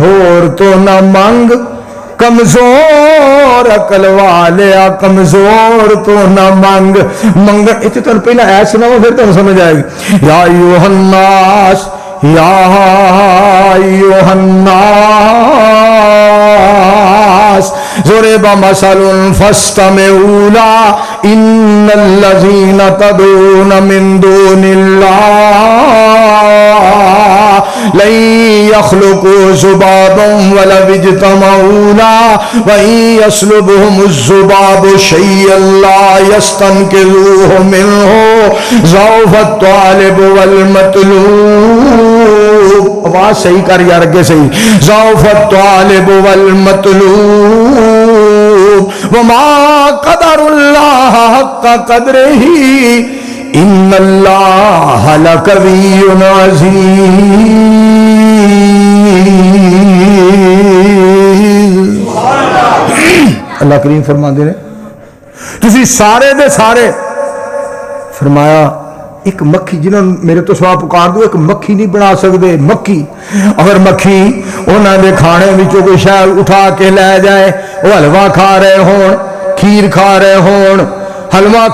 ہور تو نہ منگ کمزور عقل والیا کمزور تو نہ منگ منگ اتنے تو پہلا ایسا سناؤ پھر تو سمجھ آئے گی یا ایوہ الناس یا ایوہ الناس ضرب مثل فاستمعوا له ان الذين تدعون من دون الله لن يخلقوا ذبابا ولو اجتمعوا له وإن يسلبهم الذباب شيئا لا يستنقذوه منه ضعف الطالب والمطلوب آواز صحیح کر یار اگے صحیح ضعف الطالب والمطلوب وما قدر اللہ حق قدرہ ان اللہ لقوی عزیز۔ اللہ کریم فرما دے رہے تسی سارے دے سارے فرمایا ایک مکھی جنہوں میرے تو سوا پکار دو ایک مکھی نہیں بنا سکتے مکھی اگر مکھی انہوں نے کھانے وچوں کوئی شے اٹھا کے لے جائے وہ حلوہ کھا رہے ہون کھیر کھا رہے ہون حلوہ